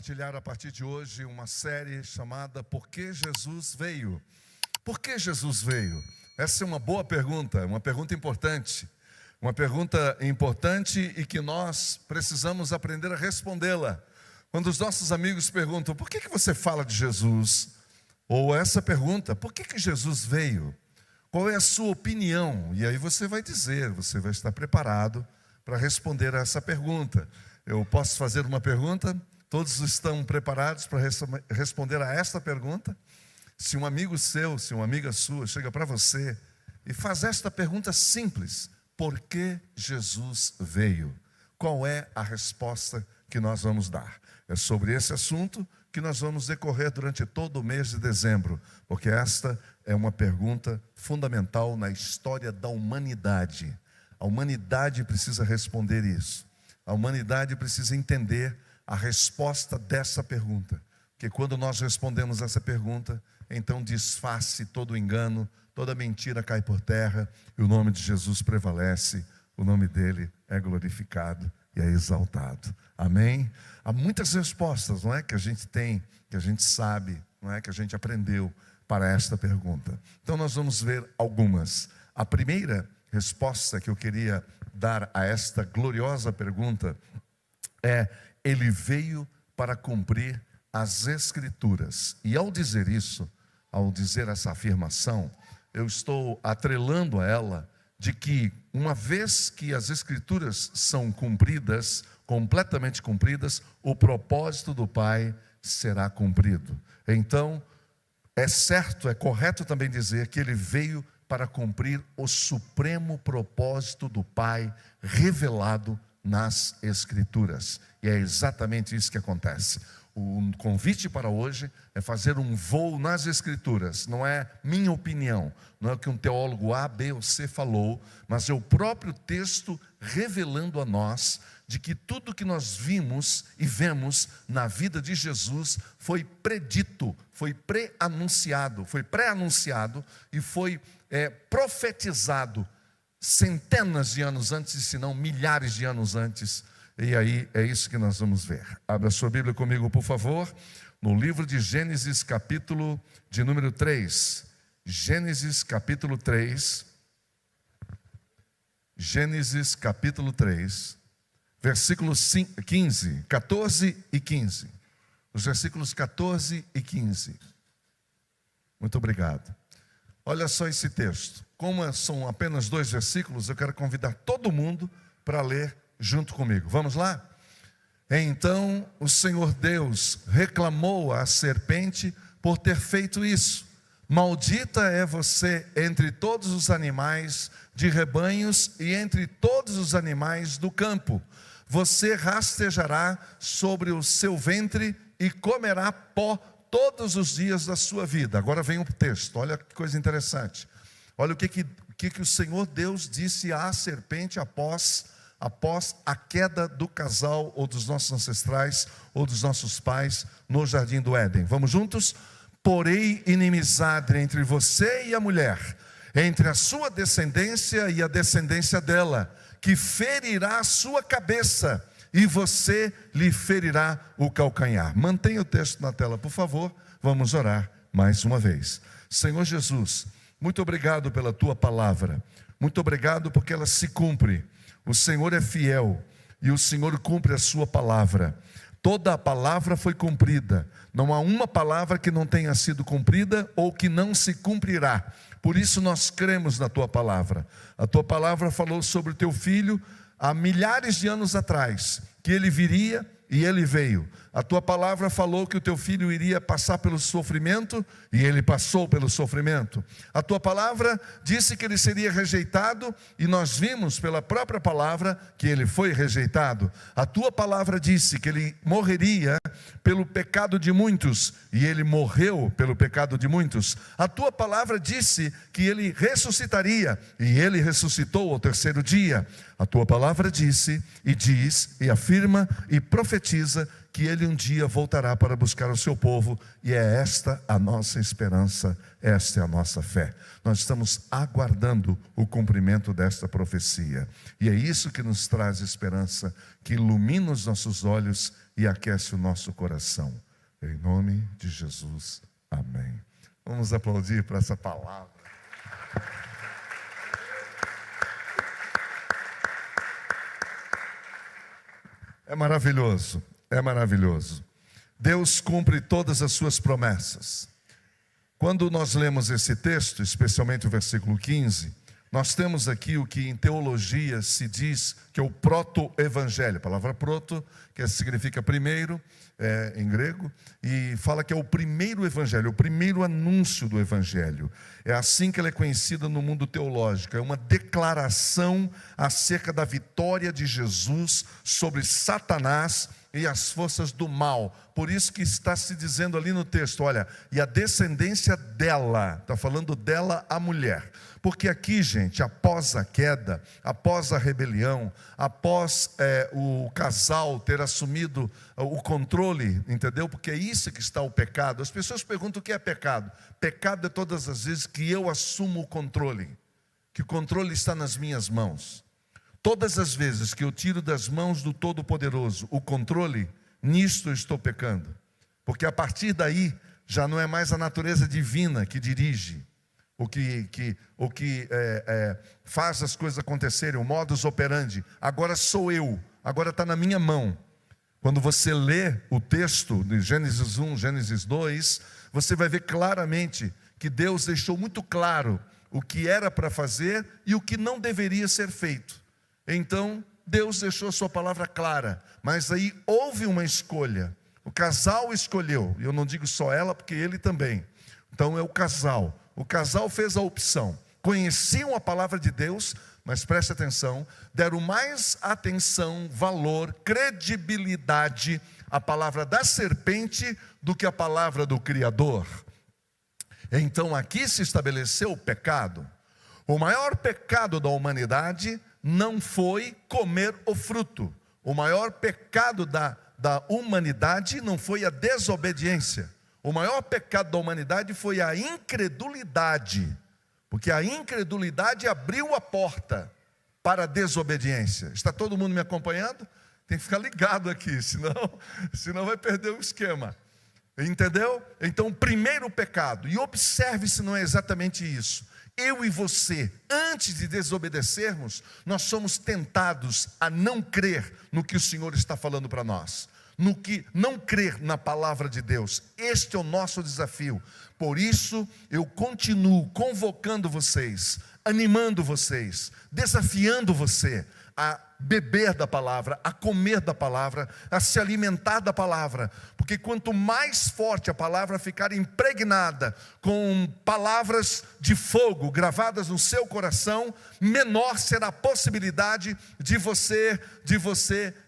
compartilhar a partir de hoje uma série chamada Por que Jesus Veio? Por que Jesus veio? Essa é uma boa pergunta, uma pergunta importante. Uma pergunta importante e que nós precisamos aprender a respondê-la. Quando os nossos amigos perguntam, por que você fala de Jesus? Ou essa pergunta, por que Jesus veio? Qual é a sua opinião? E aí você vai dizer, você vai estar preparado para responder a essa pergunta. Eu posso fazer uma pergunta? Todos estão preparados para responder a esta pergunta? Se um amigo seu, se uma amiga sua chega para você e faz esta pergunta simples, por que Jesus veio? Qual é a resposta que nós vamos dar? É sobre esse assunto que nós vamos decorrer durante todo o mês de dezembro, porque esta é uma pergunta fundamental na história da humanidade. A humanidade precisa responder isso. A humanidade precisa entender a resposta dessa pergunta. Porque quando nós respondemos essa pergunta, então desfaz-se todo o engano, toda mentira cai por terra e o nome de Jesus prevalece, o nome dele é glorificado e é exaltado. Amém? Há muitas respostas, não é, que a gente tem, que a gente sabe, não é, que a gente aprendeu para esta pergunta. Então nós vamos ver algumas. A primeira resposta que eu queria dar a esta gloriosa pergunta é: ele veio para cumprir as Escrituras. E ao dizer isso, ao dizer essa afirmação, eu estou atrelando a ela de que uma vez que as Escrituras são cumpridas, completamente cumpridas, o propósito do Pai será cumprido. Então, é certo, é correto também dizer que ele veio para cumprir o supremo propósito do Pai revelado nas Escrituras. E é exatamente isso que acontece. O convite para hoje é fazer um voo nas Escrituras. Não é minha opinião, não é o que um teólogo A, B ou C falou, mas é o próprio texto revelando a nós de que tudo que nós vimos e vemos na vida de Jesus foi predito, foi pré-anunciado e foi profetizado centenas de anos antes, se não milhares de anos antes. E aí é isso que nós vamos ver. Abra sua Bíblia comigo, por favor, no livro de Gênesis, capítulo de número 3. Gênesis, capítulo 3. Gênesis, capítulo 3, versículos 14 e 15. Os versículos 14 e 15. Muito obrigado. Olha só esse texto. Como são apenas 2 versículos, eu quero convidar todo mundo para ler junto comigo. Vamos lá? Então o Senhor Deus reclamou à serpente por ter feito isso. Maldita é você entre todos os animais de rebanhos e entre todos os animais do campo. Você rastejará sobre o seu ventre e comerá pó todos os dias da sua vida. Agora vem o texto, olha que coisa interessante. Olha o que o Senhor Deus disse à serpente após a queda do casal, ou dos nossos ancestrais, ou dos nossos pais, no jardim do Éden. Vamos juntos? Porém inimizade entre você e a mulher, entre a sua descendência e a descendência dela, que ferirá a sua cabeça, e você lhe ferirá o calcanhar. Mantenha o texto na tela, por favor. Vamos orar mais uma vez. Senhor Jesus, muito obrigado pela tua palavra. Muito obrigado porque ela se cumpre. O Senhor é fiel e o Senhor cumpre a sua palavra. Toda a palavra foi cumprida. Não há uma palavra que não tenha sido cumprida ou que não se cumprirá. Por isso nós cremos na tua palavra. A tua palavra falou sobre o teu filho há milhares de anos atrás, que ele viria e ele veio. A tua palavra falou que o teu filho iria passar pelo sofrimento e ele passou pelo sofrimento. A tua palavra disse que ele seria rejeitado e nós vimos pela própria palavra que ele foi rejeitado. A tua palavra disse que ele morreria pelo pecado de muitos e ele morreu pelo pecado de muitos. A tua palavra disse que ele ressuscitaria e ele ressuscitou ao terceiro dia. A tua palavra disse e diz e afirma e profetiza que Ele um dia voltará para buscar o seu povo, e é esta a nossa esperança, esta é a nossa fé. Nós estamos aguardando o cumprimento desta profecia, e é isso que nos traz esperança, que ilumina os nossos olhos e aquece o nosso coração. Em nome de Jesus, amém. Vamos aplaudir para essa palavra. É maravilhoso, é maravilhoso. Deus cumpre todas as suas promessas. Quando nós lemos esse texto, especialmente o versículo 15, nós temos aqui o que em teologia se diz que é o proto-evangelho. A palavra proto, que significa primeiro, em grego, e fala que é o primeiro evangelho, o primeiro anúncio do evangelho. É assim que ele é conhecido no mundo teológico. É uma declaração acerca da vitória de Jesus sobre Satanás e as forças do mal. Por isso que está se dizendo ali no texto, olha, e a descendência dela, está falando dela, a mulher. Porque aqui, gente, após a queda, após a rebelião, após o casal ter assumido o controle, entendeu? Porque é isso que está o pecado. As pessoas perguntam o que é pecado. Pecado é todas as vezes que eu assumo o controle, que o controle está nas minhas mãos. Todas as vezes que eu tiro das mãos do Todo-Poderoso o controle, nisto eu estou pecando. Porque a partir daí, já não é mais a natureza divina que dirige, o que faz as coisas acontecerem, o modus operandi. Agora sou eu, agora está na minha mão. Quando você lê o texto de Gênesis 1, Gênesis 2, você vai ver claramente que Deus deixou muito claro o que era para fazer e o que não deveria ser feito. Então, Deus deixou a sua palavra clara, mas aí houve uma escolha. O casal escolheu, e eu não digo só ela, porque ele também. Então é o casal. O casal fez a opção. Conheciam a palavra de Deus, mas preste atenção, deram mais atenção, valor, credibilidade à palavra da serpente do que à palavra do Criador. Então aqui se estabeleceu o pecado. O maior pecado da humanidade não foi comer o fruto. O maior pecado da humanidade não foi a desobediência. O maior pecado da humanidade foi a incredulidade. Porque a incredulidade abriu a porta para a desobediência. Está todo mundo me acompanhando? Tem que ficar ligado aqui, senão vai perder o esquema. Entendeu? Então, primeiro pecado. E observe se não é exatamente isso. Eu e você, antes de desobedecermos, nós somos tentados a não crer no que o Senhor está falando para nós, no que não crer na palavra de Deus. Este é o nosso desafio. Por isso eu continuo convocando vocês, animando vocês, desafiando você a beber da palavra, a comer da palavra, a se alimentar da palavra, porque quanto mais forte a palavra ficar impregnada com palavras de fogo gravadas no seu coração, menor será a possibilidade de você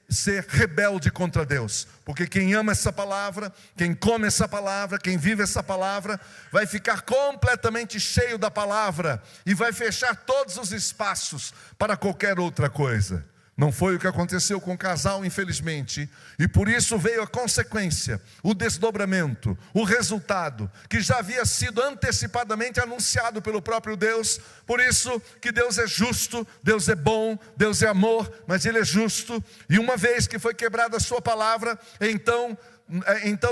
ser rebelde contra Deus. Porque quem ama essa palavra, quem come essa palavra, quem vive essa palavra, vai ficar completamente cheio da palavra e vai fechar todos os espaços para qualquer outra coisa. Não foi o que aconteceu com o casal, infelizmente, e por isso veio a consequência, o desdobramento, o resultado, que já havia sido antecipadamente anunciado pelo próprio Deus. Por isso que Deus é justo, Deus é bom, Deus é amor, mas Ele é justo, e uma vez que foi quebrada a sua palavra, então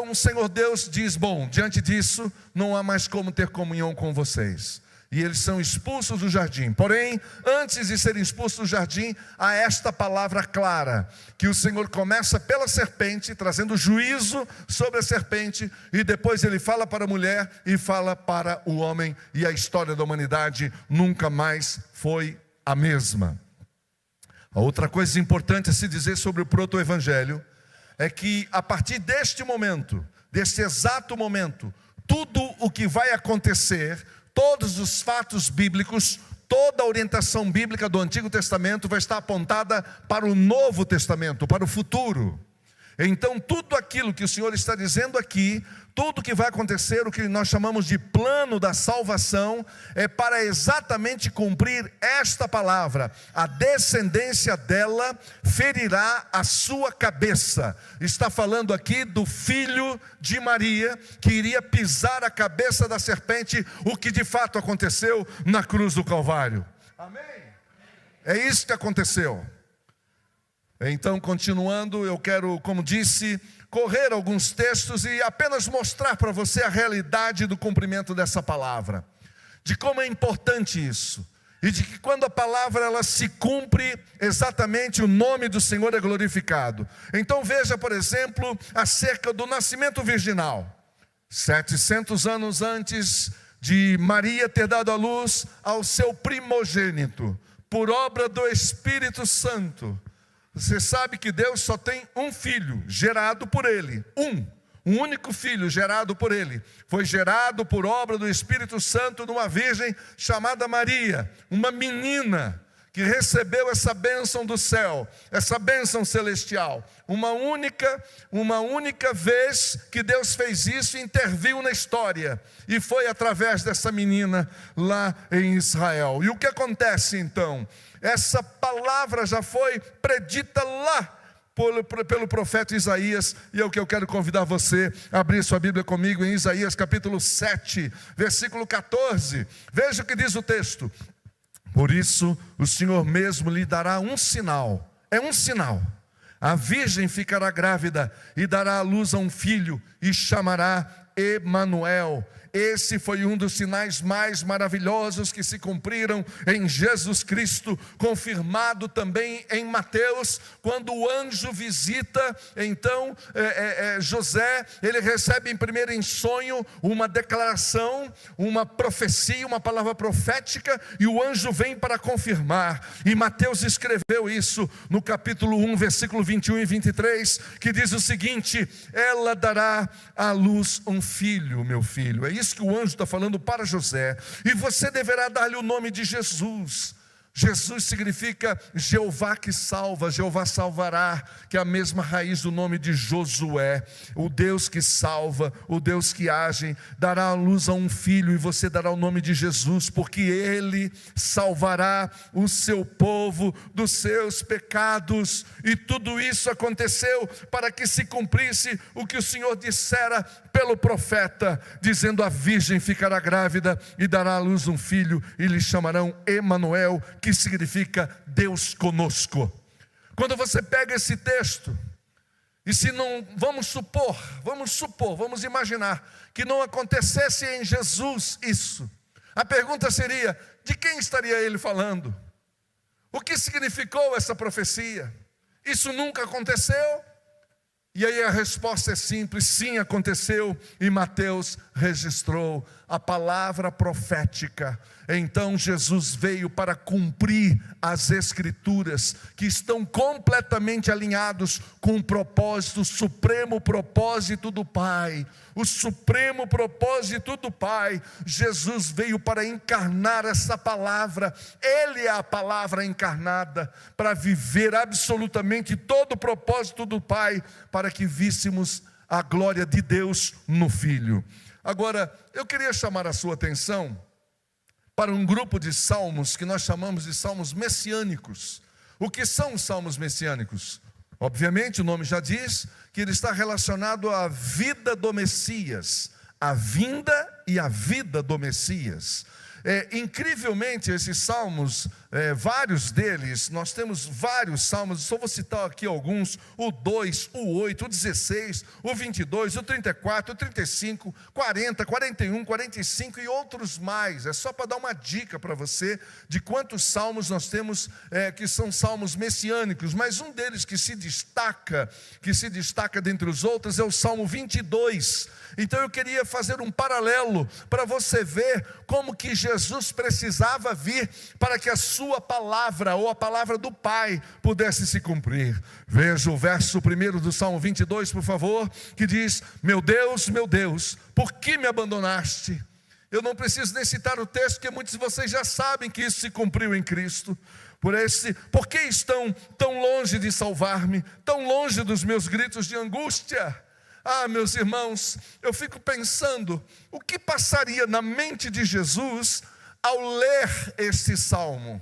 o Senhor Deus diz, bom, diante disso, não há mais como ter comunhão com vocês. E eles são expulsos do jardim. Porém, antes de serem expulsos do jardim, há esta palavra clara, que o Senhor começa pela serpente, trazendo juízo sobre a serpente, e depois Ele fala para a mulher e fala para o homem, e a história da humanidade nunca mais foi a mesma. A outra coisa importante a se dizer sobre o proto-evangelho é que a partir deste momento, deste exato momento, tudo o que vai acontecer, todos os fatos bíblicos, toda a orientação bíblica do Antigo Testamento vai estar apontada para o Novo Testamento, para o futuro. Então tudo aquilo que o Senhor está dizendo aqui, tudo que vai acontecer, o que nós chamamos de plano da salvação, é para exatamente cumprir esta palavra: a descendência dela ferirá a sua cabeça. Está falando aqui do filho de Maria, que iria pisar a cabeça da serpente, o que de fato aconteceu na cruz do Calvário. Amém? É isso que aconteceu. Então, continuando, eu quero, como disse, correr alguns textos e apenas mostrar para você a realidade do cumprimento dessa palavra, de como é importante isso, e de que quando a palavra ela se cumpre, exatamente o nome do Senhor é glorificado. Então veja, por exemplo, acerca do nascimento virginal. 700 anos antes de Maria ter dado à luz ao seu primogênito, por obra do Espírito Santo. Você sabe que Deus só tem um filho gerado por Ele, um único filho gerado por Ele. Foi gerado por obra do Espírito Santo numa virgem chamada Maria, uma menina que recebeu essa bênção do céu, essa bênção celestial. Uma única vez que Deus fez isso e interviu na história, e foi através dessa menina lá em Israel. E o que acontece então? Essa palavra já foi predita lá pelo profeta Isaías, e é o que eu quero convidar você a abrir sua Bíblia comigo em Isaías capítulo 7, versículo 14. Veja o que diz o texto: por isso o Senhor mesmo lhe dará um sinal, é um sinal. A virgem ficará grávida e dará à luz a um filho e chamará Emanuel. Esse foi um dos sinais mais maravilhosos que se cumpriram em Jesus Cristo, confirmado também em Mateus, quando o anjo visita, então José, ele recebe primeiro em sonho uma declaração, uma profecia, uma palavra profética, e o anjo vem para confirmar. E Mateus escreveu isso no capítulo 1, versículo 21 e 23, que diz o seguinte: ela dará à luz um filho, meu filho. É isso que o anjo está falando para José, e você deverá dar-lhe o nome de Jesus. Jesus significa Jeová que salva, Jeová salvará, que é a mesma raiz do nome de Josué, o Deus que salva, o Deus que age. Dará à luz a um filho e você dará o nome de Jesus, porque ele salvará o seu povo dos seus pecados. E tudo isso aconteceu para que se cumprisse o que o Senhor dissera pelo profeta, dizendo: a virgem ficará grávida e dará à luz um filho e lhe chamarão Emanuel, que significa Deus conosco. Quando você pega esse texto, e se não, vamos imaginar que não acontecesse em Jesus isso, a pergunta seria: de quem estaria ele falando? O que significou essa profecia? Isso nunca aconteceu? E aí a resposta é simples: sim, aconteceu, e Mateus registrou a palavra profética. Então Jesus veio para cumprir as Escrituras, que estão completamente alinhados com o propósito, o supremo propósito do Pai. O supremo propósito do Pai. Jesus veio para encarnar essa palavra. Ele é a palavra encarnada, para viver absolutamente todo o propósito do Pai, para que víssemos a glória de Deus no Filho. Agora, eu queria chamar a sua atenção para um grupo de salmos que nós chamamos de salmos messiânicos. O que são os salmos messiânicos? Obviamente, o nome já diz que ele está relacionado à vida do Messias, a vinda e a vida do Messias. Incrivelmente, esses salmos, vários deles, nós temos vários salmos, só vou citar aqui alguns: o 2, o 8, o 16, o 22, o 34, o 35, 40, 41, 45 e outros mais. É só para dar uma dica para você de quantos salmos nós temos que são salmos messiânicos. Mas um deles que se destaca dentre os outros, é o Salmo 22. Então eu queria fazer um paralelo para você ver como que Jesus precisava vir para que a sua palavra, ou a palavra do Pai, pudesse se cumprir. Veja o verso 1 do Salmo 22, por favor, que diz: meu Deus, por que me abandonaste? Eu não preciso nem citar o texto, porque muitos de vocês já sabem que isso se cumpriu em Cristo. por que estão tão longe de salvar-me, tão longe dos meus gritos de angústia? Ah, meus irmãos, eu fico pensando, o que passaria na mente de Jesus ao ler este salmo?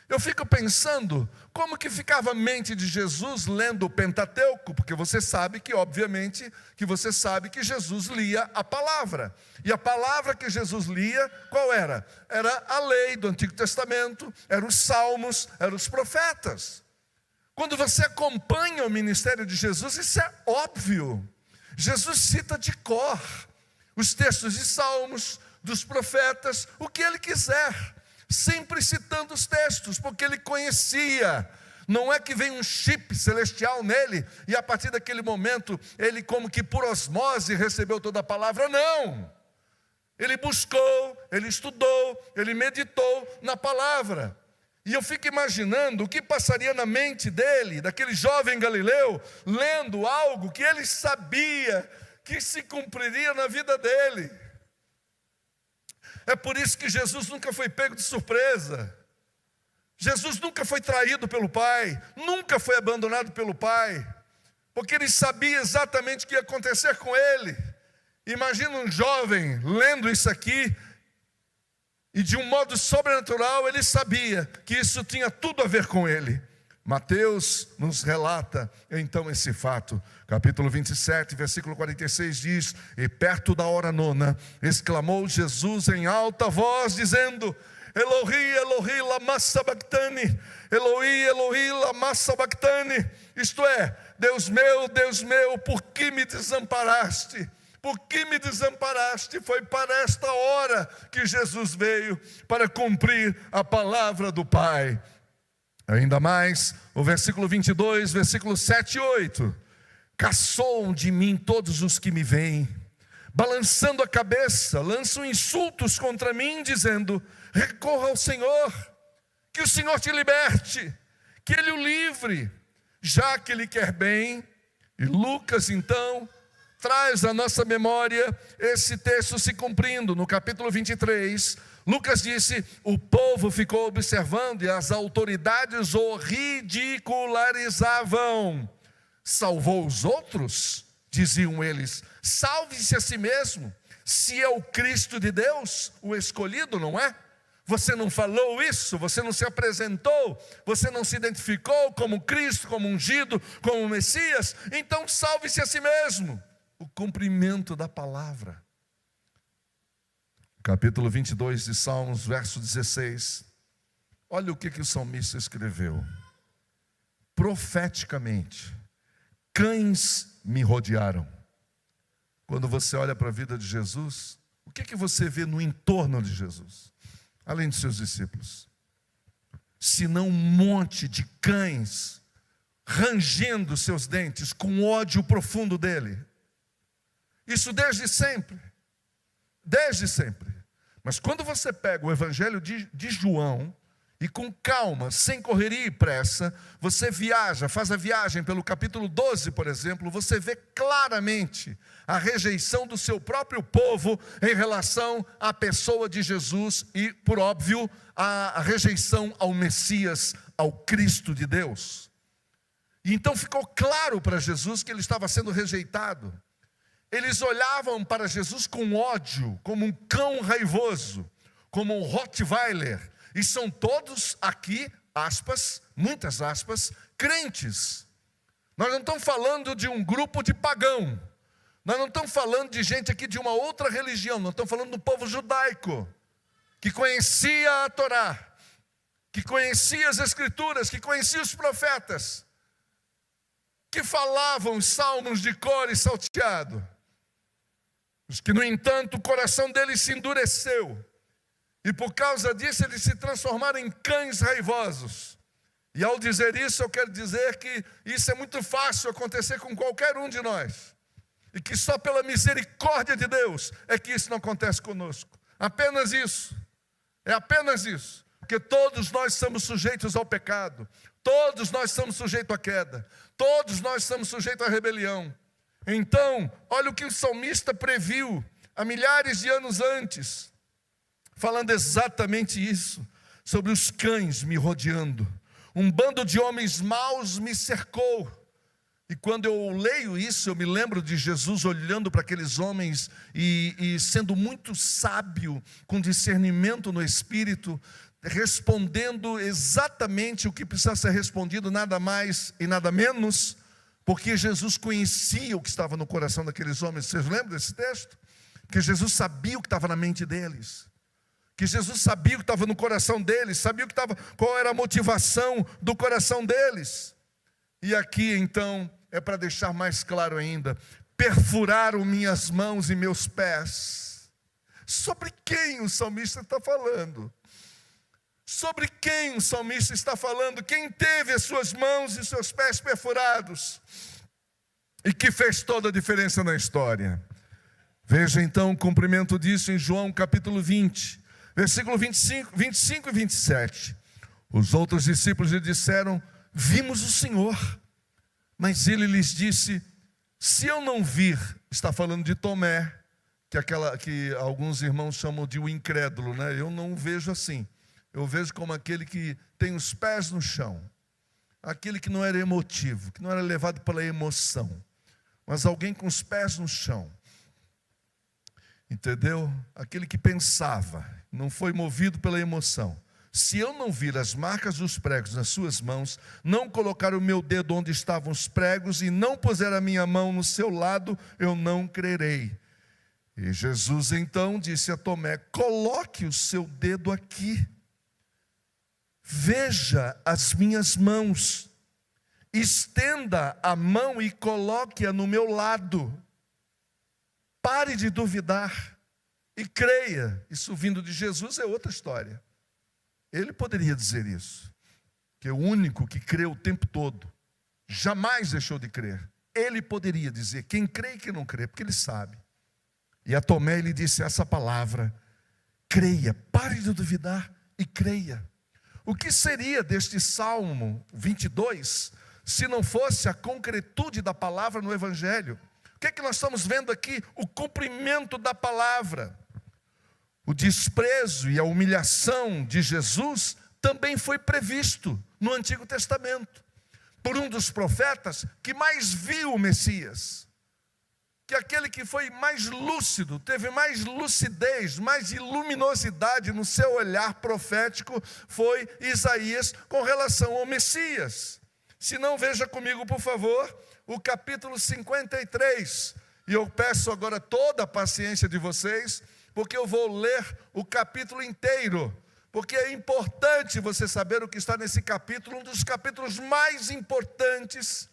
Eu fico pensando, como que ficava a mente de Jesus lendo o Pentateuco? Porque você sabe que, obviamente, Jesus lia a palavra. E a palavra que Jesus lia, qual era? Era a lei do Antigo Testamento, eram os salmos, eram os profetas. Quando você acompanha o ministério de Jesus, isso é óbvio. Jesus cita de cor os textos de salmos, dos profetas, o que ele quiser, sempre citando os textos, porque ele conhecia. Não é que vem um chip celestial nele, e a partir daquele momento, ele como que por osmose recebeu toda a palavra, não. Ele buscou, ele estudou, ele meditou na palavra. E eu fico imaginando o que passaria na mente dele, daquele jovem galileu, lendo algo que ele sabia que se cumpriria na vida dele. É por isso que Jesus nunca foi pego de surpresa. Jesus nunca foi traído pelo Pai, nunca foi abandonado pelo Pai, porque ele sabia exatamente o que ia acontecer com ele. Imagina um jovem lendo isso aqui, e de um modo sobrenatural ele sabia que isso tinha tudo a ver com ele. Mateus nos relata então esse fato. Capítulo 27, versículo 46 diz: e perto da hora nona, exclamou Jesus em alta voz, dizendo: Elohi, Elohi, lama sabachthani, Elohi, Elohi, lama sabachthani. Isto é, Deus meu, por que me desamparaste? Por que me desamparaste? Foi para esta hora que Jesus veio, para cumprir a palavra do Pai. Ainda mais, o versículo 22, versículo 7 e 8. Caçam de mim todos os que me veem, balançando a cabeça, lançam insultos contra mim, dizendo: recorra ao Senhor, que o Senhor te liberte, que Ele o livre, já que Ele quer bem. E Lucas então traz à nossa memória esse texto se cumprindo. No capítulo 23, Lucas disse: o povo ficou observando e as autoridades o ridicularizavam. Salvou os outros? Diziam eles. Salve-se a si mesmo, se é o Cristo de Deus, o escolhido, não é? Você não falou isso, você não se apresentou, você não se identificou como Cristo, como ungido, como Messias, então salve-se a si mesmo. O cumprimento da palavra. Capítulo 22 de Salmos, verso 16. Olha o que o salmista escreveu. Profeticamente, cães me rodearam. Quando você olha para a vida de Jesus, o que você vê no entorno de Jesus? Além de seus discípulos, senão um monte de cães rangendo seus dentes com ódio profundo dele. Isso desde sempre. Mas quando você pega o evangelho de João, e com calma, sem correria e pressa, você viaja, faz a viagem pelo capítulo 12, por exemplo, você vê claramente a rejeição do seu próprio povo em relação à pessoa de Jesus e, por óbvio, a rejeição ao Messias, ao Cristo de Deus. E então ficou claro para Jesus que ele estava sendo rejeitado. Eles olhavam para Jesus com ódio, como um cão raivoso, como um Rottweiler. E são todos aqui, aspas, muitas aspas, crentes. Nós não estamos falando de um grupo de pagão. Nós não estamos falando de gente aqui de uma outra religião. Nós estamos falando do povo judaico, que conhecia a Torá, que conhecia as Escrituras, que conhecia os profetas, que falavam os salmos de cor e salteado. Os que, no entanto, o coração deles se endureceu. E por causa disso eles se transformaram em cães raivosos. E ao dizer isso eu quero dizer que isso é muito fácil acontecer com qualquer um de nós. E que só pela misericórdia de Deus é que isso não acontece conosco. Apenas isso. É apenas isso. Porque todos nós somos sujeitos ao pecado. Todos nós somos sujeitos à queda. Todos nós somos sujeitos à rebelião. Então, olha o que o salmista previu há milhares de anos antes. Falando exatamente isso, sobre os cães me rodeando, um bando de homens maus me cercou. E quando eu leio isso, eu me lembro de Jesus olhando para aqueles homens e sendo muito sábio, com discernimento no Espírito, respondendo exatamente o que precisava ser respondido, nada mais e nada menos, porque Jesus conhecia o que estava no coração daqueles homens. Vocês lembram desse texto? Que Jesus sabia o que estava na mente deles, que Jesus sabia o que estava no coração deles, sabia o que estava, qual era a motivação do coração deles. E aqui então é para deixar mais claro ainda: perfuraram minhas mãos e meus pés. Sobre quem o salmista está falando? Sobre quem o salmista está falando? Quem teve as suas mãos e seus pés perfurados e que fez toda a diferença na história? Veja então o cumprimento disso em João capítulo 20, versículo 25 e 27. Os outros discípulos lhe disseram: vimos o Senhor. Mas ele lhes disse: se eu não vir, está falando de Tomé, que alguns irmãos chamam de o incrédulo, né? Eu não vejo assim. Eu vejo como aquele que tem os pés no chão, aquele que não era emotivo, que não era levado pela emoção, mas alguém com os pés no chão, entendeu? Aquele que pensava, não foi movido pela emoção. Se eu não vir as marcas dos pregos nas suas mãos, não colocar o meu dedo onde estavam os pregos e não puser a minha mão no seu lado, eu não crerei. E Jesus então disse a Tomé: coloque o seu dedo aqui, veja as minhas mãos, estenda a mão e coloque-a no meu lado. Pare de duvidar e creia. Isso vindo de Jesus é outra história. Ele poderia dizer isso, que é o único que crê o tempo todo, jamais deixou de crer. Ele poderia dizer quem crê e quem não crê, porque ele sabe. E a Tomé ele disse essa palavra: creia, pare de duvidar e creia. O que seria deste Salmo 22, se não fosse a concretude da palavra no Evangelho? O que é que nós estamos vendo aqui? O cumprimento da palavra. O desprezo e a humilhação de Jesus também foi previsto no Antigo Testamento, por um dos profetas que mais viu o Messias, que aquele que foi mais lúcido, teve mais lucidez, mais luminosidade no seu olhar profético, foi Isaías com relação ao Messias. Se não, veja comigo, por favor, o capítulo 53, e eu peço agora toda a paciência de vocês, porque eu vou ler o capítulo inteiro, porque é importante você saber o que está nesse capítulo, um dos capítulos mais importantes.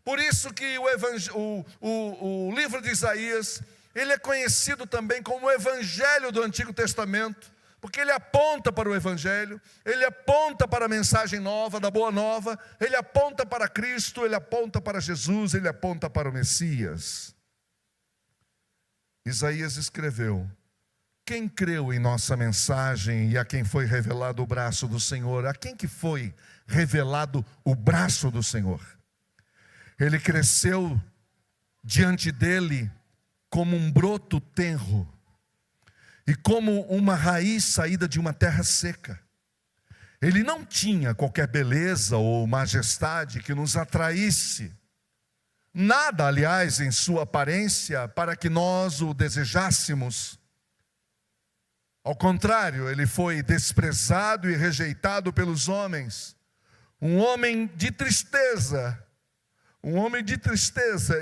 Por isso que o livro de Isaías, ele é conhecido também como o Evangelho do Antigo Testamento, porque ele aponta para o Evangelho, ele aponta para a mensagem nova, da boa nova, ele aponta para Cristo, ele aponta para Jesus, ele aponta para o Messias. Isaías escreveu: quem creu em nossa mensagem e a quem foi revelado o braço do Senhor? A quem que foi revelado o braço do Senhor? Ele cresceu diante dele como um broto tenro e como uma raiz saída de uma terra seca. Ele não tinha qualquer beleza ou majestade que nos atraísse. Nada, aliás, em sua aparência para que nós o desejássemos. Ao contrário, ele foi desprezado e rejeitado pelos homens. Um homem de tristeza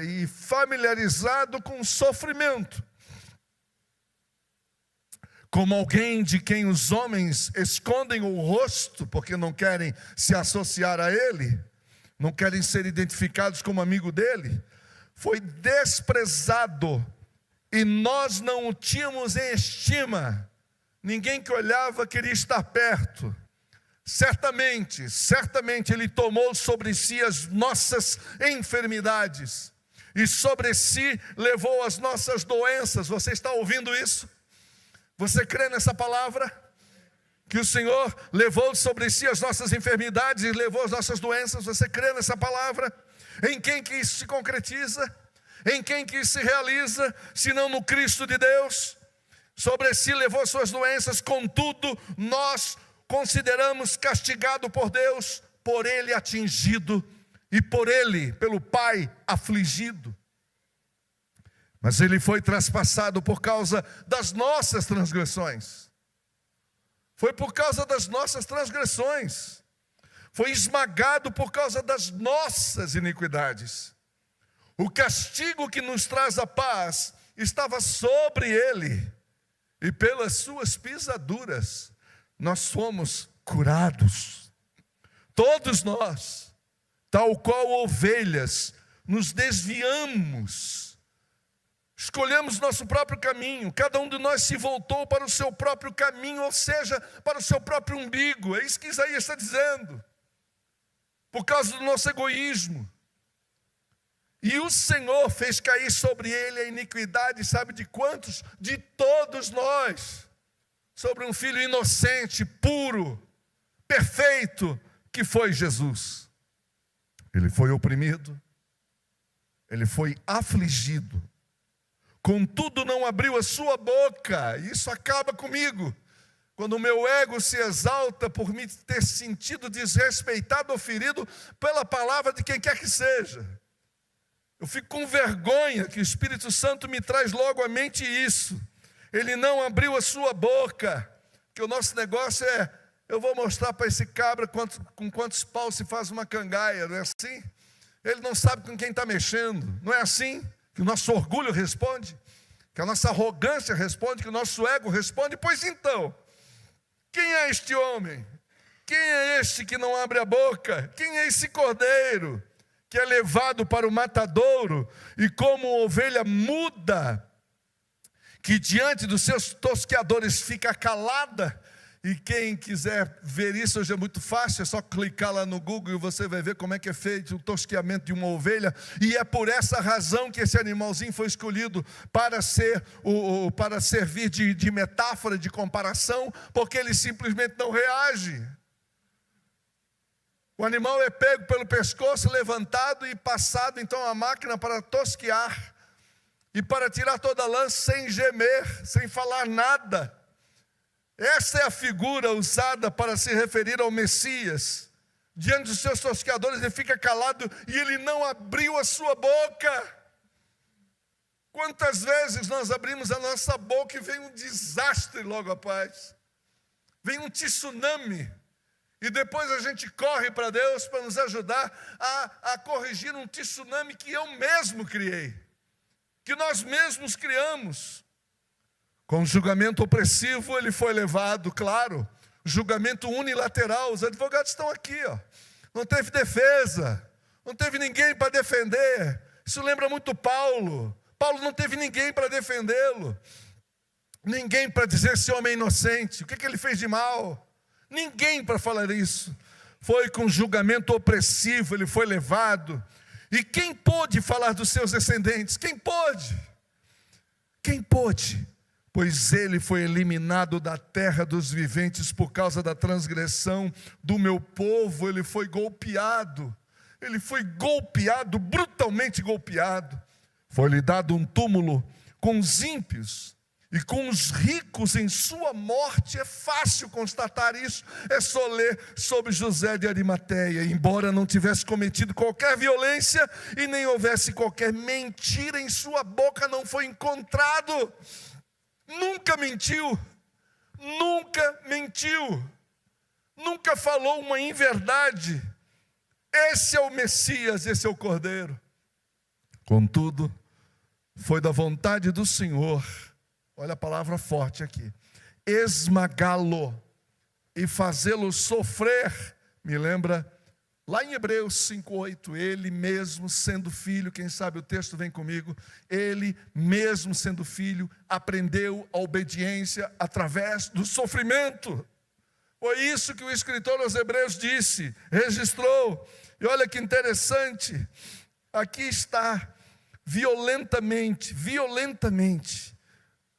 e familiarizado com o sofrimento. Como alguém de quem os homens escondem o rosto, porque não querem se associar a ele, não querem ser identificados como amigo dele. Foi desprezado e nós não o tínhamos em estima. Ninguém que olhava queria estar perto. Certamente ele tomou sobre si as nossas enfermidades e sobre si levou as nossas doenças. Você está ouvindo isso? Você crê nessa palavra? Que o Senhor levou sobre si as nossas enfermidades e levou as nossas doenças. Você crê nessa palavra? Em quem que isso se concretiza? Em quem que isso se realiza? Senão no Cristo de Deus. Sobre si levou as suas doenças, contudo, nós consideramos castigado por Deus, por ele atingido e por ele, pelo Pai, afligido. Mas ele foi traspassado por causa das nossas transgressões. Foi por causa das nossas transgressões. Foi esmagado por causa das nossas iniquidades. O castigo que nos traz a paz estava sobre ele, e pelas suas pisaduras nós fomos curados. Todos nós, tal qual ovelhas, nos desviamos, escolhemos nosso próprio caminho. Cada um de nós se voltou para o seu próprio caminho, ou seja, para o seu próprio umbigo. É isso que Isaías está dizendo. Por causa do nosso egoísmo. E o Senhor fez cair sobre ele a iniquidade, sabe de quantos? De todos nós. Sobre um filho inocente, puro, perfeito, que foi Jesus. Ele foi oprimido, ele foi afligido, contudo não abriu a sua boca. Isso acaba comigo. Quando o meu ego se exalta por me ter sentido desrespeitado ou ferido pela palavra de quem quer que seja. Eu fico com vergonha que o Espírito Santo me traz logo à mente isso. Ele não abriu a sua boca. Que o nosso negócio é, eu vou mostrar para esse cabra com quantos paus se faz uma cangaia, não é assim? Ele não sabe com quem está mexendo, não é assim? Que o nosso orgulho responde, que a nossa arrogância responde, que o nosso ego responde. Pois então, quem é este homem? Quem é este que não abre a boca? Quem é esse cordeiro que é levado para o matadouro e como ovelha muda, que diante dos seus tosqueadores fica calada? E quem quiser ver isso hoje é muito fácil, é só clicar lá no Google e você vai ver como é que é feito o tosqueamento de uma ovelha. E é por essa razão que esse animalzinho foi escolhido para servir de metáfora, de comparação, porque ele simplesmente não reage. O animal é pego pelo pescoço, levantado e passado então a máquina para tosquear e para tirar toda a lã sem gemer, sem falar nada. Essa é a figura usada para se referir ao Messias. Diante dos seus tosqueadores ele fica calado e ele não abriu a sua boca. Quantas vezes nós abrimos a nossa boca e vem um desastre logo após. Vem um tsunami. E depois a gente corre para Deus para nos ajudar a corrigir um tsunami que eu mesmo criei. Que nós mesmos criamos. Com julgamento opressivo ele foi levado, claro. Julgamento unilateral, os advogados estão aqui, ó. Não teve defesa, não teve ninguém para defender. Isso lembra muito Paulo. Paulo não teve ninguém para defendê-lo. Ninguém para dizer esse homem é inocente. O que ele fez de mal? Ninguém para falar isso. Foi com julgamento opressivo, ele foi levado. E quem pôde falar dos seus descendentes? Quem pôde? Quem pôde? Pois ele foi eliminado da terra dos viventes por causa da transgressão do meu povo. Ele foi golpeado, brutalmente golpeado. Foi-lhe dado um túmulo com os ímpios e com os ricos em sua morte. É fácil constatar isso, é só ler sobre José de Arimateia. Embora não tivesse cometido qualquer violência e nem houvesse qualquer mentira em sua boca, não foi encontrado. Nunca mentiu, nunca falou uma inverdade. Esse é o Messias, esse é o Cordeiro. Contudo, foi da vontade do Senhor, olha a palavra forte aqui, esmagá-lo e fazê-lo sofrer. Me lembra lá em Hebreus 5:8, ele mesmo sendo filho, quem sabe o texto vem comigo, ele mesmo sendo filho, aprendeu a obediência através do sofrimento. Foi isso que o escritor aos Hebreus disse, registrou. E olha que interessante, aqui está, violentamente,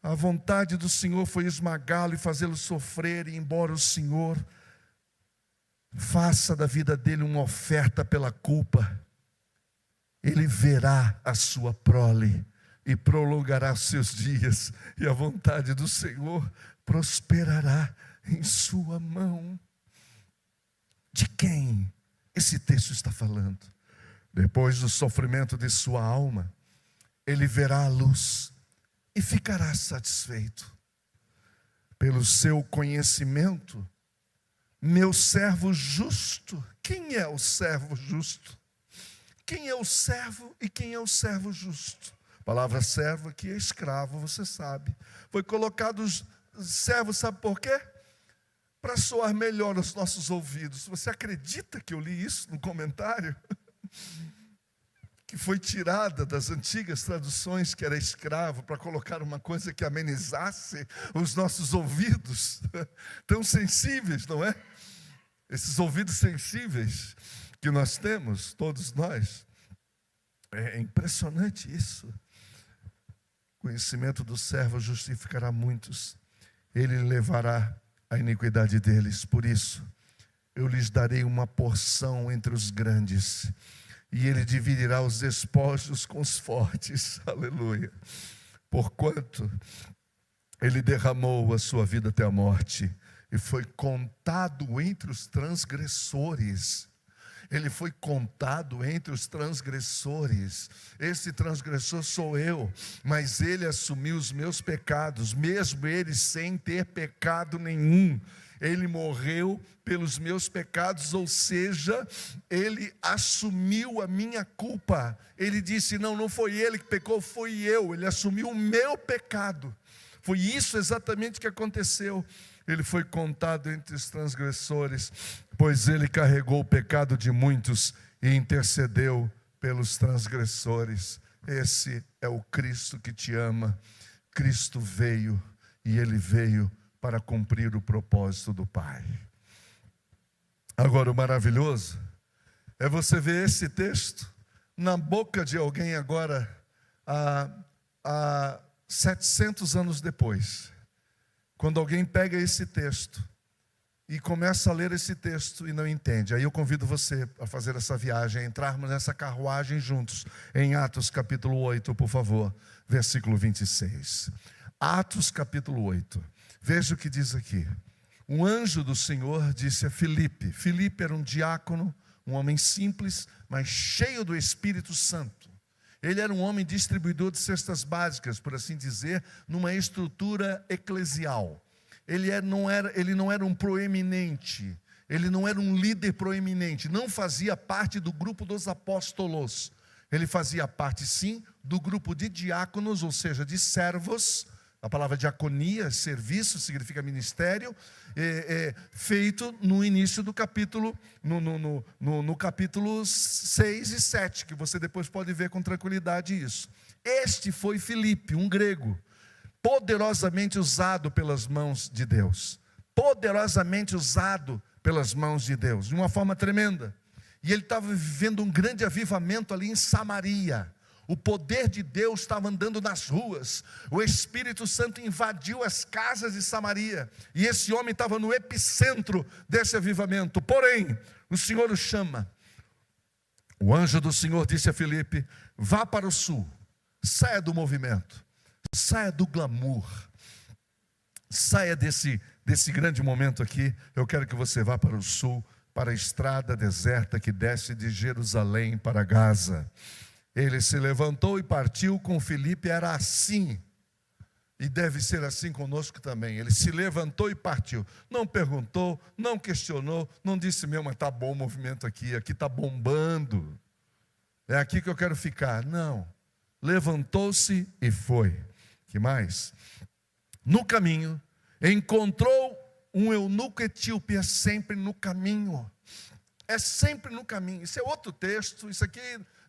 a vontade do Senhor foi esmagá-lo e fazê-lo sofrer, e embora o Senhor faça da vida dele uma oferta pela culpa, ele verá a sua prole e prolongará os seus dias, e a vontade do Senhor prosperará em sua mão. De quem esse texto está falando. Depois do sofrimento de sua alma, ele verá a luz e ficará satisfeito. Pelo seu conhecimento, meu servo justo. Quem é o servo justo? Quem é o servo e quem é o servo justo? A palavra servo aqui é escravo, você sabe. Foi colocado servo, sabe por quê? Para soar melhor aos nossos ouvidos. Você acredita que eu li isso no comentário? Que foi tirada das antigas traduções, que era escravo, para colocar uma coisa que amenizasse os nossos ouvidos, tão sensíveis, não é? Esses ouvidos sensíveis que nós temos, todos nós. É impressionante isso. O conhecimento do servo justificará muitos, ele levará a iniquidade deles. Por isso, eu lhes darei uma porção entre os grandes, e ele dividirá os despojos com os fortes. Aleluia. Porquanto ele derramou a sua vida até a morte, e foi contado entre os transgressores. Ele foi contado entre os transgressores. Esse transgressor sou eu, mas ele assumiu os meus pecados, mesmo ele sem ter pecado nenhum. Ele morreu pelos meus pecados, ou seja, ele assumiu a minha culpa. Ele disse, não foi ele que pecou, foi eu. Ele assumiu o meu pecado. Foi isso exatamente que aconteceu. Ele foi contado entre os transgressores, pois ele carregou o pecado de muitos e intercedeu pelos transgressores. Esse é o Cristo que te ama. Cristo veio, e ele veio para cumprir o propósito do Pai. Agora, o maravilhoso é você ver esse texto na boca de alguém agora, há 700 anos depois. Quando alguém pega esse texto e começa a ler esse texto e não entende, aí eu convido você a fazer essa viagem, a entrarmos nessa carruagem juntos, em Atos capítulo 8, por favor, versículo 26. Atos capítulo 8, veja o que diz aqui. Um anjo do Senhor disse a Filipe. Filipe era um diácono, um homem simples, mas cheio do Espírito Santo. Ele era um homem distribuidor de cestas básicas, por assim dizer, numa estrutura eclesial. Ele não era um proeminente, ele não era um líder proeminente, não fazia parte do grupo dos apóstolos. Ele fazia parte, sim, do grupo de diáconos, ou seja, de servos. A palavra diaconia, serviço, significa ministério, feito no início do capítulo, no capítulo 6 e 7, que você depois pode ver com tranquilidade isso. Este foi Filipe, um grego, poderosamente usado pelas mãos de Deus. Poderosamente usado pelas mãos de Deus, de uma forma tremenda. E ele estava vivendo um grande avivamento ali em Samaria. O poder de Deus estava andando nas ruas. O Espírito Santo invadiu as casas de Samaria. E esse homem estava no epicentro desse avivamento. Porém, o Senhor o chama. O anjo do Senhor disse a Filipe: vá para o sul. Saia do movimento. Saia do glamour. Saia desse grande momento aqui. Eu quero que você vá para o sul, para a estrada deserta que desce de Jerusalém para Gaza. Ele se levantou e partiu. Com Filipe era assim, e deve ser assim conosco também. Ele se levantou e partiu, não perguntou, não questionou, não disse, mas está bom o movimento aqui está bombando, é aqui que eu quero ficar. Não, levantou-se e foi. Que mais? No caminho, encontrou um eunuco etíope. É sempre no caminho, é sempre no caminho. Isso é outro texto, isso aqui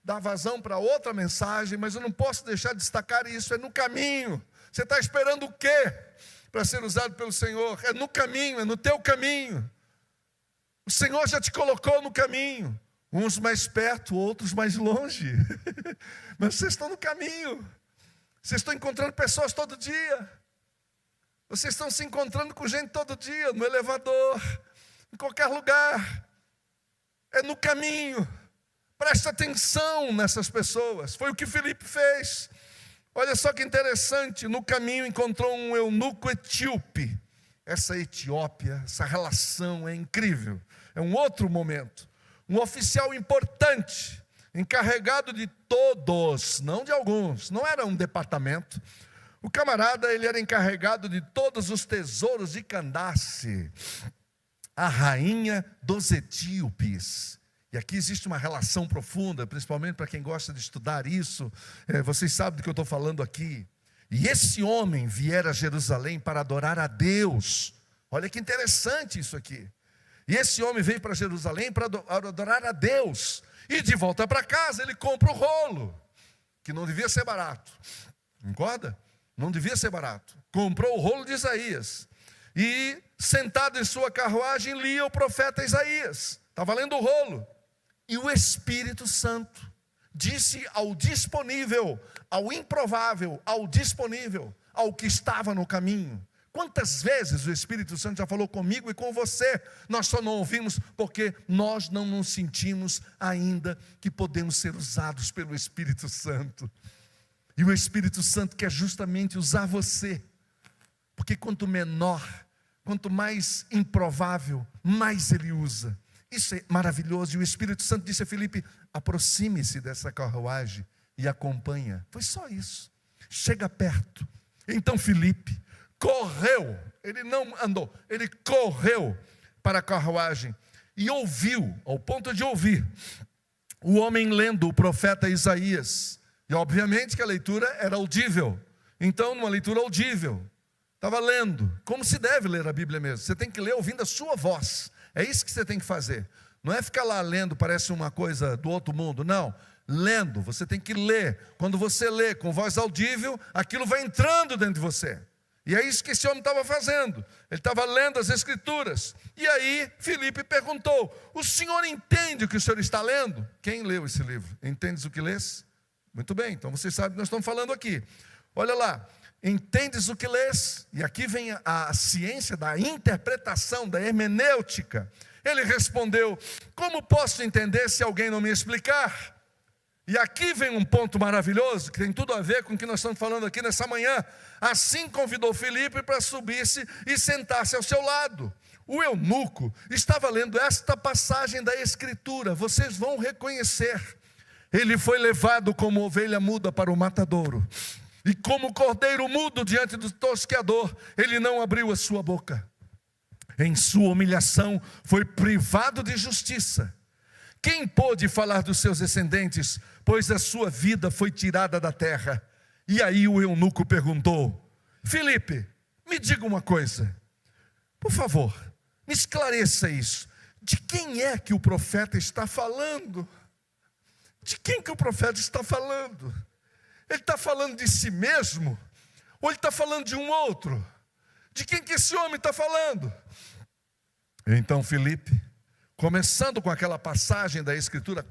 dá vazão para outra mensagem, mas eu não posso deixar de destacar isso. É no caminho. Você está esperando o quê para ser usado pelo Senhor? É no caminho, é no teu caminho. O Senhor já te colocou no caminho, uns mais perto, outros mais longe, mas vocês estão no caminho. Vocês estão encontrando pessoas todo dia, vocês estão se encontrando com gente todo dia, no elevador, em qualquer lugar. É no caminho. Presta atenção nessas pessoas. Foi o que Filipe fez. Olha só que interessante. No caminho encontrou um eunuco etíope. Essa Etiópia, essa relação é incrível. É um outro momento. um oficial importante, encarregado de todos, não de alguns, não era um departamento. O camarada, ele era encarregado de todos os tesouros de Candace, a rainha dos etíopes. E aqui existe uma relação profunda, principalmente para quem gosta de estudar isso. Vocês sabem do que eu estou falando aqui. E esse homem viera a Jerusalém para adorar a Deus. Olha que interessante isso aqui. E esse homem veio para Jerusalém para adorar a Deus. E de volta para casa ele compra o rolo, que não devia ser barato. Concorda? Não devia ser barato. Comprou o rolo de Isaías. E sentado em sua carruagem lia o profeta Isaías. Estava lendo o rolo. E o Espírito Santo disse ao disponível, ao improvável, ao disponível, ao que estava no caminho. Quantas vezes o Espírito Santo já falou comigo e com você? Nós só não ouvimos porque nós não nos sentimos ainda que podemos ser usados pelo Espírito Santo. E o Espírito Santo quer justamente usar você. Porque quanto menor, quanto mais improvável, mais Ele usa. Isso é maravilhoso. E o Espírito Santo disse a Filipe: aproxime-se dessa carruagem e acompanha. Foi só isso. Chega perto. Então Filipe correu. Ele não andou, ele correu para a carruagem e ouviu, ao ponto de ouvir, o homem lendo o profeta Isaías. E obviamente que a leitura era audível. Então, numa leitura audível, estava lendo, como se deve ler a Bíblia mesmo. Você tem que ler ouvindo a sua voz. É isso que você tem que fazer. Não é ficar lá lendo, parece uma coisa do outro mundo. Não, lendo, você tem que ler. Quando você lê com voz audível, aquilo vai entrando dentro de você. E é isso que esse homem estava fazendo. Ele estava lendo as Escrituras. E aí, Filipe perguntou: o senhor entende o que o senhor está lendo? Quem leu esse livro? Entendes o que lês? Muito bem, então vocês sabem o que nós estamos falando aqui. Olha lá. Entendes o que lês? E aqui vem a ciência da interpretação, da hermenêutica. Ele respondeu: como posso entender se alguém não me explicar? E aqui vem um ponto maravilhoso, que tem tudo a ver com o que nós estamos falando aqui nessa manhã. Assim convidou Filipe para subir-se e sentar-se ao seu lado. O eunuco estava lendo esta passagem da Escritura, vocês vão reconhecer. Ele foi levado como ovelha muda para o matadouro. E como cordeiro mudo diante do tosqueador, ele não abriu a sua boca. Em sua humilhação foi privado de justiça. Quem pôde falar dos seus descendentes, pois a sua vida foi tirada da terra? E aí o eunuco perguntou: Filipe, me diga uma coisa, por favor, me esclareça isso. De quem é que o profeta está falando? De quem que o profeta está falando? Ele está falando de si mesmo? Ou ele está falando de um outro? De quem que esse homem está falando? Então Filipe, começando com aquela passagem da Escritura,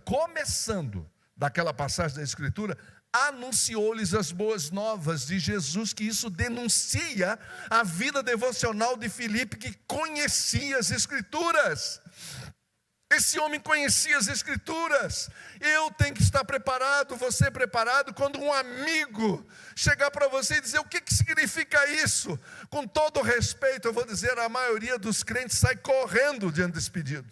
anunciou-lhes as boas novas de Jesus, que isso denuncia a vida devocional de Filipe, que conhecia as Escrituras. Esse homem conhecia as Escrituras. Eu tenho que estar preparado, você preparado, quando um amigo chegar para você e dizer: o que significa isso? Com todo respeito, eu vou dizer, a maioria dos crentes sai correndo diante desse pedido.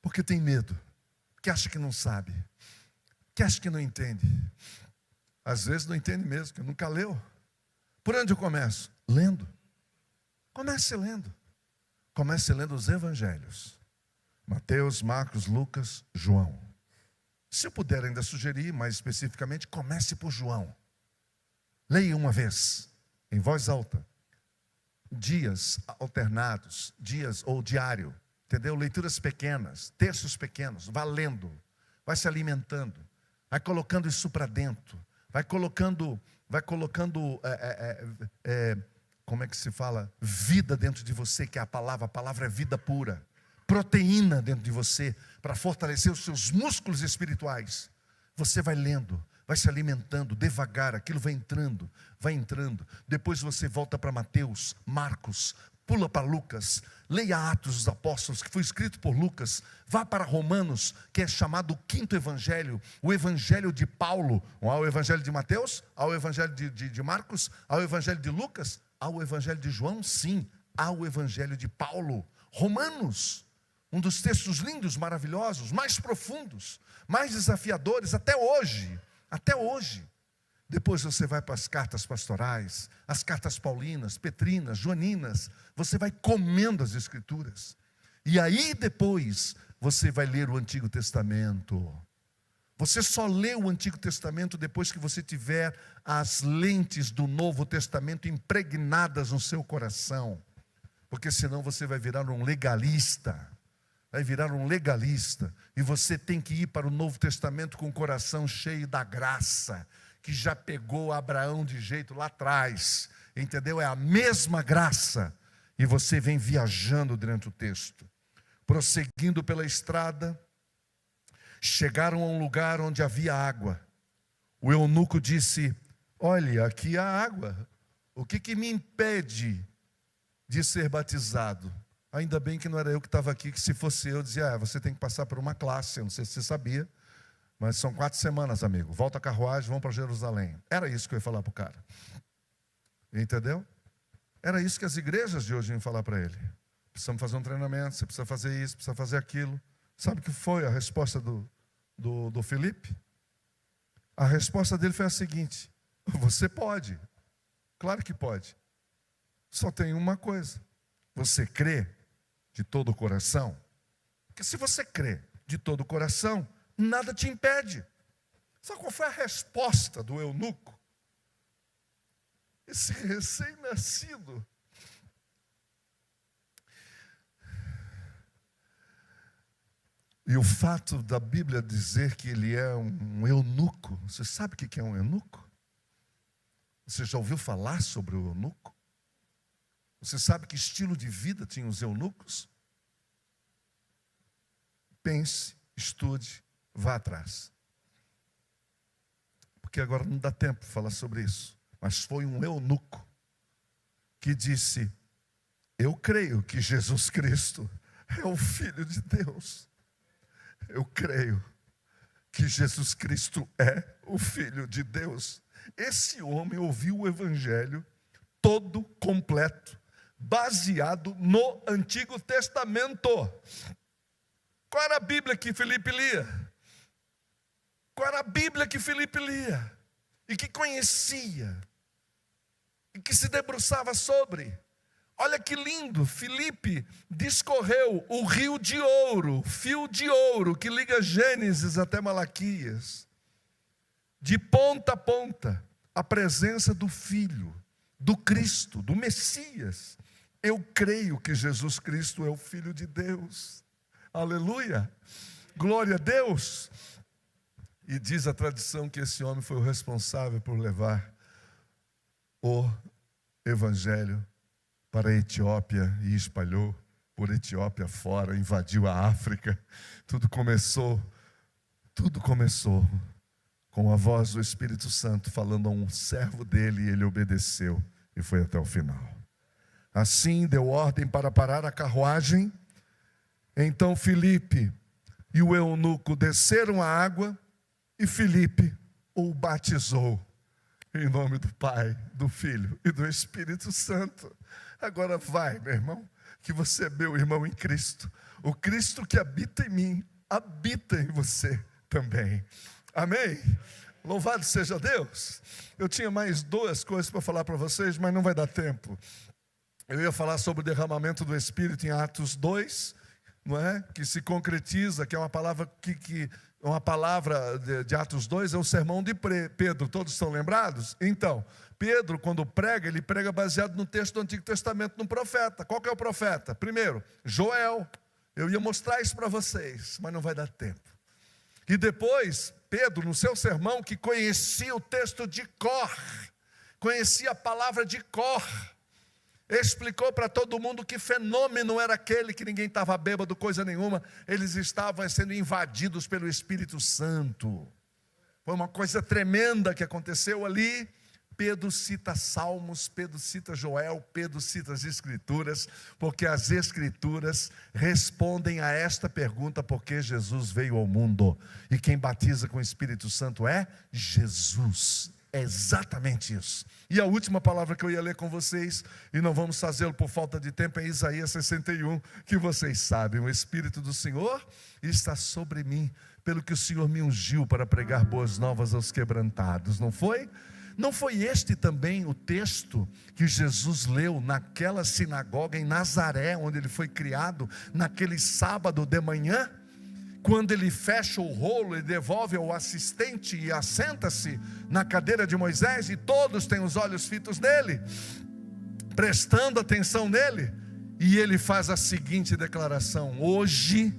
Porque tem medo, porque acha que não sabe, porque acha que não entende. Às vezes não entende mesmo, porque nunca leu. Por onde eu começo? Lendo. Comece lendo. Comece lendo os evangelhos. Mateus, Marcos, Lucas, João. Se eu puder ainda sugerir, mais especificamente, comece por João. Leia uma vez, em voz alta. Dias alternados, dias ou diário. Entendeu? Leituras pequenas, textos pequenos. Vá lendo, vai se alimentando. Vai colocando isso para dentro. Vai colocando como é que se fala? Vida dentro de você, que é a palavra é vida pura. Proteína dentro de você, para fortalecer os seus músculos espirituais. Você vai lendo, vai se alimentando, devagar, aquilo vai entrando. Depois você volta para Mateus, Marcos, pula para Lucas, leia Atos dos Apóstolos, que foi escrito por Lucas. Vá para Romanos, que é chamado o quinto evangelho, o evangelho de Paulo. Há o evangelho de Mateus, há o evangelho de Marcos, há o evangelho de Lucas, há o evangelho de João, sim. ao Evangelho de Paulo. Romanos, um dos textos lindos, maravilhosos, mais profundos, mais desafiadores até hoje. Até hoje. Depois você vai para as cartas pastorais, as cartas paulinas, petrinas, joaninas. Você vai comendo as Escrituras. E aí depois você vai ler o Antigo Testamento. Você só lê o Antigo Testamento depois que você tiver as lentes do Novo Testamento impregnadas no seu coração. Porque senão você vai virar um legalista. Vai virar um legalista. E você tem que ir para o Novo Testamento com o coração cheio da graça, que já pegou Abraão de jeito lá atrás. Entendeu? É a mesma graça. E você vem viajando durante o texto. Prosseguindo pela estrada, chegaram a um lugar onde havia água. O eunuco disse: olha, aqui há água. O que me impede de ser batizado? Ainda bem que não era eu que estava aqui, que se fosse eu, dizia: você tem que passar por uma classe. Eu não sei se você sabia, mas são 4 semanas, amigo. Volta a carruagem, vão para Jerusalém. Era isso que eu ia falar para o cara. Entendeu? Era isso que as igrejas de hoje iam falar para ele. Precisamos fazer um treinamento, você precisa fazer isso, precisa fazer aquilo. Sabe o que foi a resposta do Filipe? A resposta dele foi a seguinte: você pode. Claro que pode. Só tem uma coisa: você crê de todo o coração? Porque se você crê de todo o coração, nada te impede. Sabe qual foi a resposta do eunuco? Esse recém-nascido. E o fato da Bíblia dizer que ele é um eunuco, você sabe o que é um eunuco? Você já ouviu falar sobre o eunuco? Você sabe que estilo de vida tinham os eunucos? Pense, estude, vá atrás. Porque agora não dá tempo de falar sobre isso. Mas foi um eunuco que disse: eu creio que Jesus Cristo é o Filho de Deus. Eu creio que Jesus Cristo é o Filho de Deus. Esse homem ouviu o Evangelho todo completo, baseado no Antigo Testamento. Qual era a Bíblia que Filipe lia? Qual era a Bíblia que Filipe lia? E que conhecia? E que se debruçava sobre? Olha que lindo, Filipe discorreu o rio de ouro, fio de ouro que liga Gênesis até Malaquias. De ponta a ponta, a presença do Filho, do Cristo, do Messias. Eu creio que Jesus Cristo é o Filho de Deus. Aleluia! Glória a Deus! E diz a tradição que esse homem foi o responsável por levar o Evangelho para a Etiópia e espalhou por Etiópia fora, invadiu a África. Tudo começou com a voz do Espírito Santo falando a um servo dele, e ele obedeceu e foi até o final. Assim deu ordem para parar a carruagem. Então Filipe e o eunuco desceram a água e Filipe o batizou. Em nome do Pai, do Filho e do Espírito Santo. Agora vai, meu irmão, que você é meu irmão em Cristo. O Cristo que habita em mim, habita em você também. Amém? Louvado seja Deus. Eu tinha mais 2 coisas para falar para vocês, mas não vai dar tempo. Eu ia falar sobre o derramamento do Espírito em Atos 2, não é? Que se concretiza, que é uma palavra uma palavra de Atos 2 é o sermão de Pedro. Todos estão lembrados? Então, Pedro, quando prega, ele prega baseado no texto do Antigo Testamento, no profeta. Qual que é o profeta? Primeiro, Joel. Eu ia mostrar isso para vocês, mas não vai dar tempo. E depois, Pedro, no seu sermão, que conhecia o texto de cor, conhecia a palavra de cor, explicou para todo mundo que fenômeno era aquele, que ninguém estava bêbado, coisa nenhuma. Eles estavam sendo invadidos pelo Espírito Santo. Foi uma coisa tremenda que aconteceu ali. Pedro cita Salmos, Pedro cita Joel, Pedro cita as Escrituras, porque as Escrituras respondem a esta pergunta: por que Jesus veio ao mundo? E quem batiza com o Espírito Santo é Jesus. É exatamente isso. E a última palavra que eu ia ler com vocês, e não vamos fazê-lo por falta de tempo, é Isaías 61, que vocês sabem: o Espírito do Senhor está sobre mim, pelo que o Senhor me ungiu para pregar boas novas aos quebrantados. Não foi? Não foi este também o texto que Jesus leu naquela sinagoga em Nazaré, onde ele foi criado, naquele sábado de manhã? Quando ele fecha o rolo e devolve ao assistente e assenta-se na cadeira de Moisés, e todos têm os olhos fitos nele, prestando atenção nele, e ele faz a seguinte declaração: hoje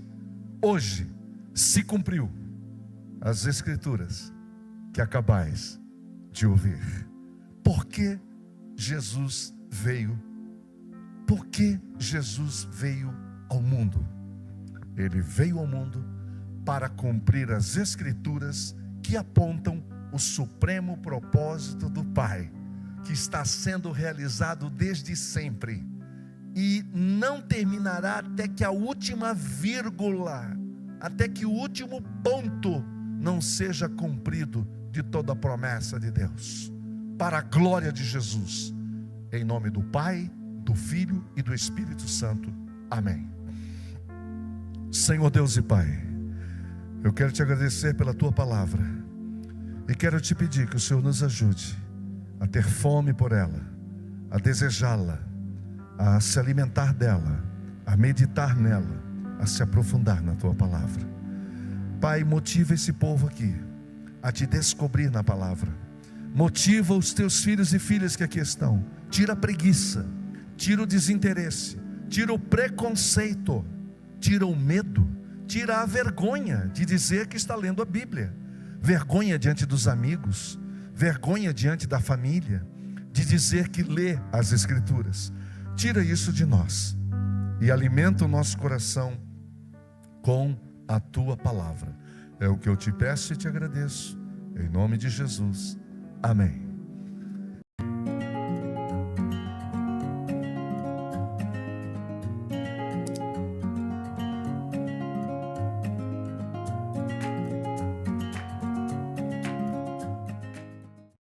se cumpriu as escrituras que acabais de ouvir. Por que Jesus veio? Por que Jesus veio ao mundo? Ele veio ao mundo para cumprir as escrituras que apontam o supremo propósito do Pai, que está sendo realizado desde sempre e não terminará até que a última vírgula, até que o último ponto não seja cumprido de toda a promessa de Deus, para a glória de Jesus, em nome do Pai, do Filho e do Espírito Santo. Amém. Senhor Deus e Pai, eu quero te agradecer pela tua palavra e quero te pedir que o Senhor nos ajude a ter fome por ela, a desejá-la, a se alimentar dela, a meditar nela, a se aprofundar na tua palavra. Pai, motiva esse povo aqui a te descobrir na palavra. Motiva os teus filhos e filhas que aqui estão. Tira a preguiça, tira o desinteresse, tira o preconceito, tira o medo, tira a vergonha de dizer que está lendo a Bíblia, vergonha diante dos amigos, vergonha diante da família, de dizer que lê as Escrituras. Tira isso de nós e alimenta o nosso coração com a tua palavra. É o que eu te peço e te agradeço, em nome de Jesus. Amém.